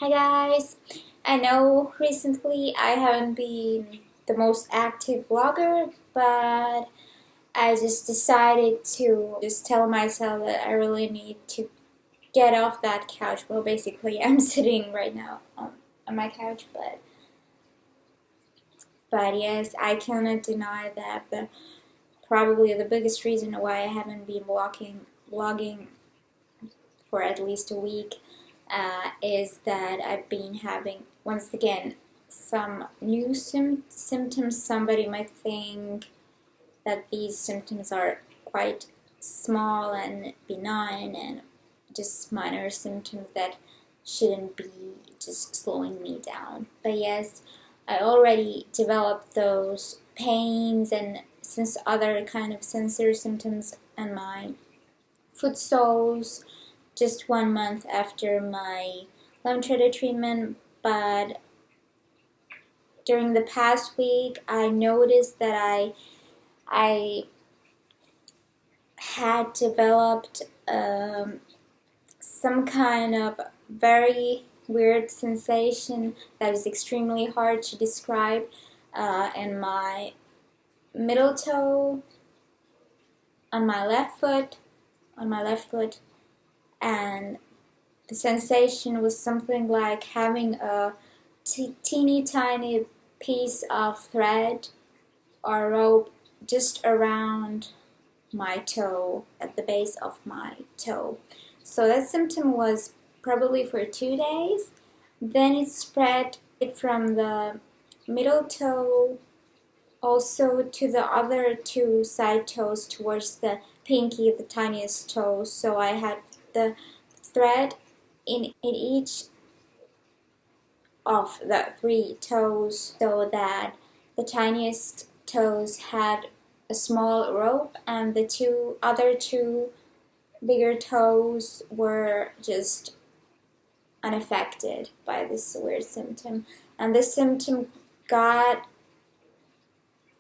Hi guys! I know recently I haven't been the most active vlogger, but I just decided to just tell myself that I really need to get off that couch. Well, basically, I'm sitting right now on my couch, but yes, I cannot deny that probably the biggest reason why I haven't been vlogging for at least a week is that I've been having, once again, some new symptoms. Somebody might think that these symptoms are quite small and benign and just minor symptoms that shouldn't be just slowing me down. But yes, I already developed those pains and since other kind of sensory symptoms and my foot soles just 1 month after my lemon traitor treatment, but during the past week I noticed that I had developed some kind of very weird sensation that is extremely hard to describe in my middle toe on my left foot and the sensation was something like having a teeny tiny piece of thread or rope just around my toe, at the base of my toe. So that symptom was probably for 2 days. Then it spread from the middle toe also to the other two side toes towards the pinky, the tiniest toe. So I had the thread in each of the 3 toes so that the tiniest toes had a small rope and the other two bigger toes were just unaffected by this weird symptom. And this symptom got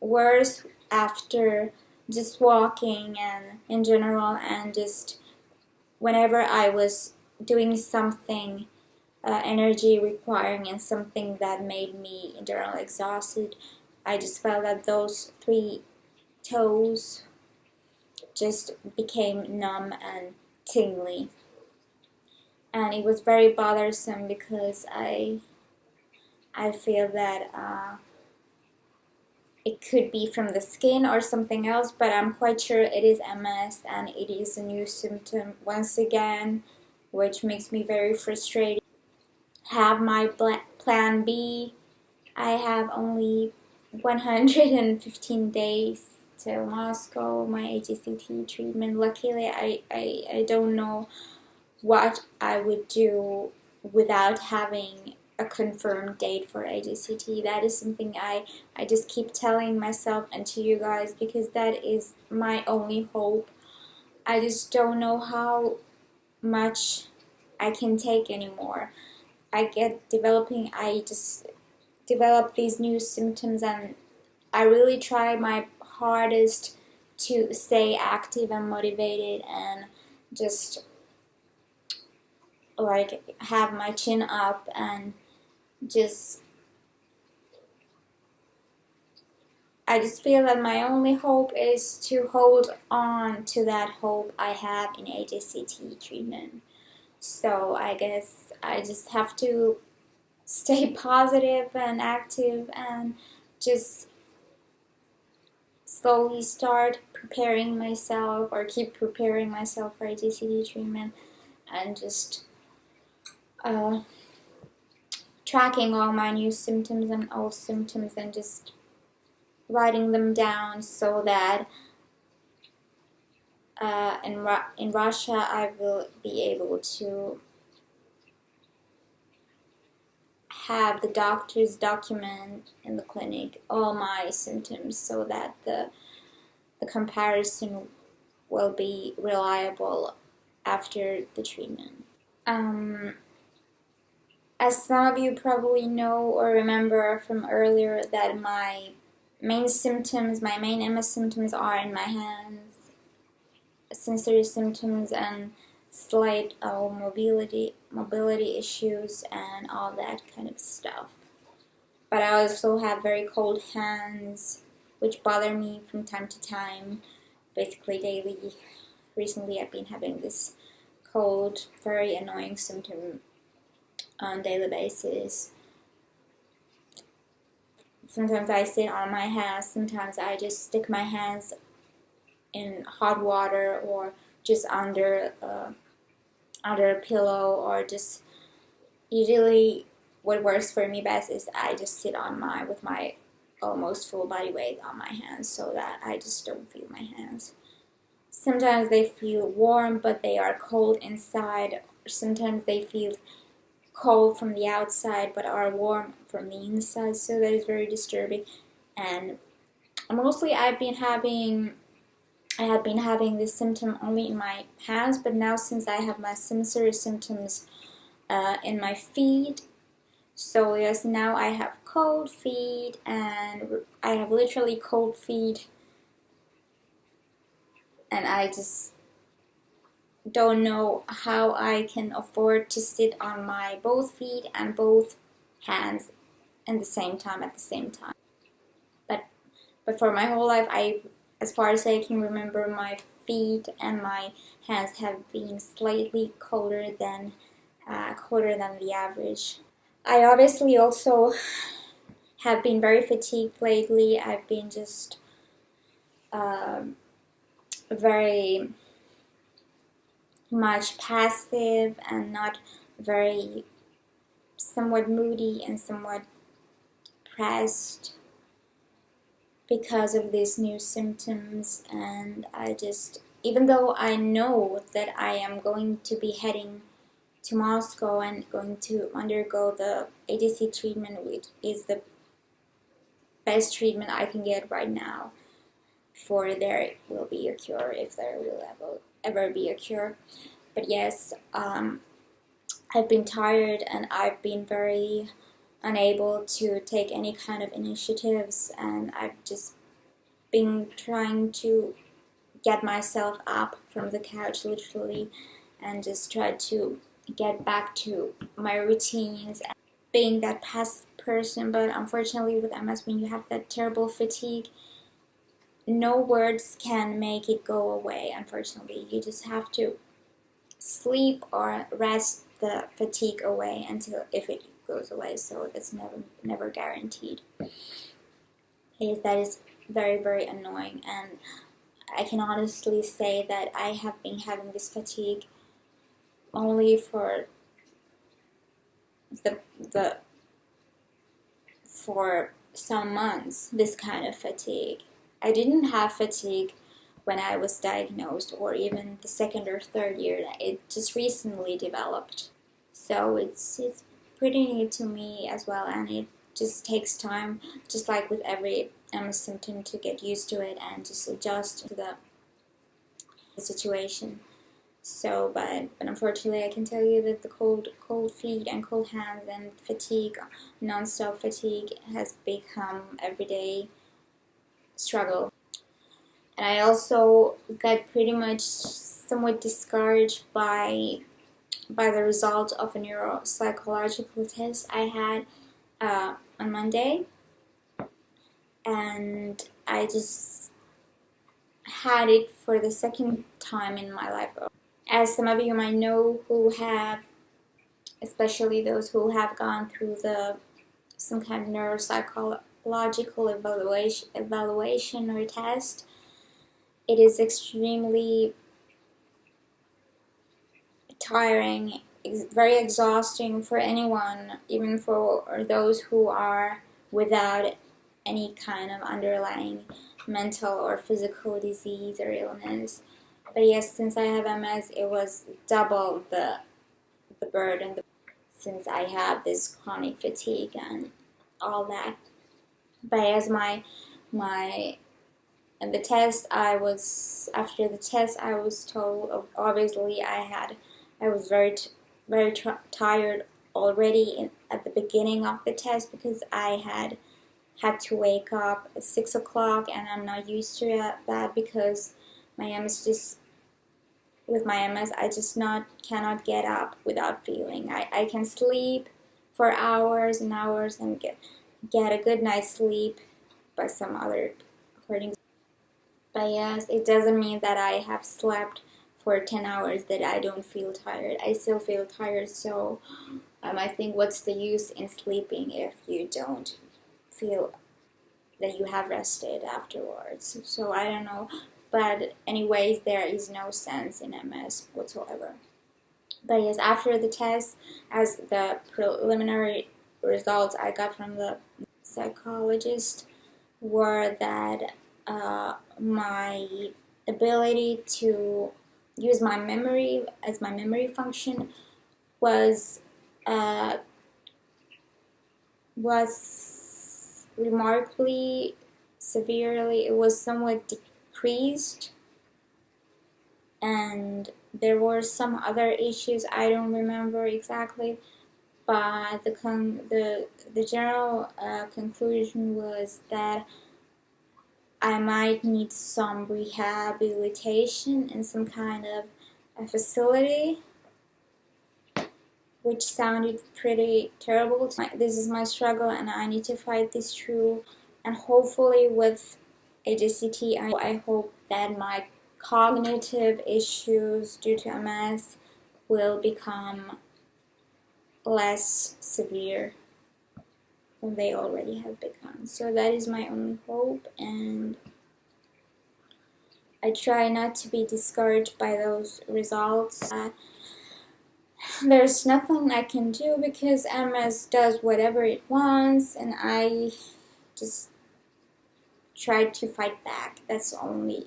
worse after just walking and in general, and just whenever I was doing something energy requiring and something that made me in general exhausted, I just felt that those 3 toes just became numb and tingly, and it was very bothersome because I feel that it could be from the skin or something else, but I'm quite sure it is MS and it is a new symptom once again, which makes me very frustrated. Have my plan B. I have only 115 days till Moscow, my AGCT treatment. Luckily, I don't know what I would do without having a confirmed date for AGCT. That is something I just keep telling myself and to you guys because that is my only hope. I just don't know how much I can take anymore. I just develop these new symptoms and I really try my hardest to stay active and motivated and just like have my chin up and I just feel that my only hope is to hold on to that hope I have in AGCT treatment. So I guess I just have to stay positive and active and just slowly start preparing myself or keep preparing myself for AGCT treatment and just tracking all my new symptoms and old symptoms and just writing them down so that in Russia I will be able to have the doctors document in the clinic all my symptoms so that the comparison will be reliable after the treatment. As some of you probably know or remember from earlier, that my main MS symptoms are in my hands, sensory symptoms and slight mobility mobility issues and all that kind of stuff. But I also have very cold hands, which bother me from time to time, basically daily. Recently I've been having this cold, very annoying symptom on a daily basis. Sometimes I sit on my hands, sometimes I just stick my hands in hot water or just under a pillow, or just usually what works for me best is I just sit on with my almost full body weight on my hands so that I just don't feel my hands. Sometimes they feel warm but they are cold inside. Sometimes they feel cold from the outside but are warm from the inside, so that is very disturbing. And mostly I have been having this symptom only in my hands, but now since I have my sensory symptoms in my feet, so yes, now I have cold feet, and I have literally cold feet, and I just don't know how I can afford to sit on my both feet and both hands at the same time. But for my whole life, as far as I can remember, my feet and my hands have been slightly colder than the average. I obviously also have been very fatigued lately. I've been just very much passive and not very, somewhat moody and somewhat depressed because of these new symptoms. And I just, even though I know that I am going to be heading to Moscow and going to undergo the ADC treatment, which is the best treatment I can get right now, before there will be a cure, if there will ever be a cure. But yes, I've been tired and I've been very unable to take any kind of initiatives, and I've just been trying to get myself up from the couch literally and just try to get back to my routines and being that passive person. But unfortunately with MS, when you have that terrible fatigue, no words can make it go away. Unfortunately, you just have to sleep or rest the fatigue away until if it goes away, so it's never guaranteed. Yes, that is very, very annoying, and I can honestly say that I have been having this fatigue only for for some months, this kind of fatigue. I didn't have fatigue when I was diagnosed, or even the second or third year. It just recently developed. So it's pretty new to me as well, and it just takes time, just like with every MS symptom, to get used to it and just adjust to the situation. So, but unfortunately, I can tell you that the cold feet and cold hands and fatigue, non-stop fatigue, has become everyday struggle. And I also got pretty much somewhat discouraged by the result of a neuropsychological test I had on Monday, and I just had it for the second time in my life. As some of you might know, who have, especially those who have gone through some kind of neuropsychological evaluation or test, it is extremely tiring, very exhausting for anyone, even for those who are without any kind of underlying mental or physical disease or illness. But yes, since I have MS, it was double the burden, since I have this chronic fatigue and all that. But as and the test, after the test, I was told, obviously I was very tired already at the beginning of the test, because I had to wake up at 6 o'clock, and I'm not used to that because my MS just with my MS, I just not cannot get up without feeling. I can sleep for hours and hours and get a good night's sleep by some other according. But yes, it doesn't mean that I have slept for 10 hours that I don't feel tired. I still feel tired, so I think what's the use in sleeping if you don't feel that you have rested afterwards? So I don't know. But anyways, there is no sense in MS whatsoever. But yes, after the test, as the preliminary results I got from the psychologist were that my ability to use my memory as my memory function was uh, was remarkably severely. It was somewhat decreased, and there were some other issues I don't remember exactly. But the general conclusion was that I might need some rehabilitation in some kind of a facility, which sounded pretty terrible. This is my struggle, and I need to fight this through. And hopefully, with AJCT, I hope that my cognitive issues due to MS will become less severe than they already have become. So that is my only hope, and I try not to be discouraged by those results. There's nothing I can do because MS does whatever it wants, and I just try to fight back. That's only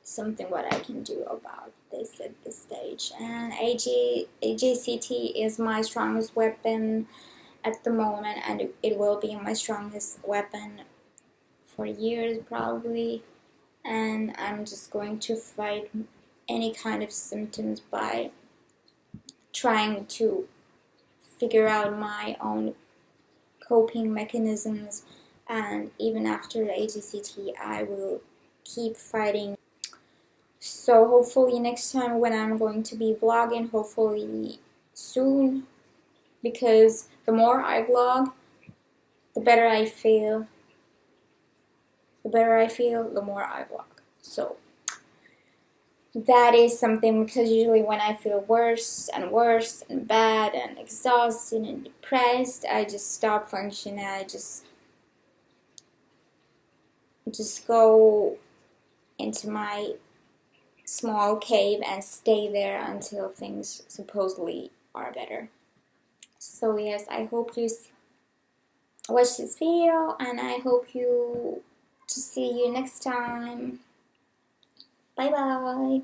something what I can do about this at this stage. And AJCT is my strongest weapon at the moment, and it will be my strongest weapon for years probably. And I'm just going to fight any kind of symptoms by trying to figure out my own coping mechanisms, and even after the AGCT I will keep fighting. So hopefully next time when I'm going to be vlogging, hopefully soon, because the more I vlog, the better I feel. The better I feel, the more I vlog. So that is something, because usually when I feel worse and worse and bad and exhausted and depressed, I just stop functioning. I just go into my small cave and stay there until things supposedly are better. So yes, I hope you watch this video, and I hope you to see you next time. Bye bye.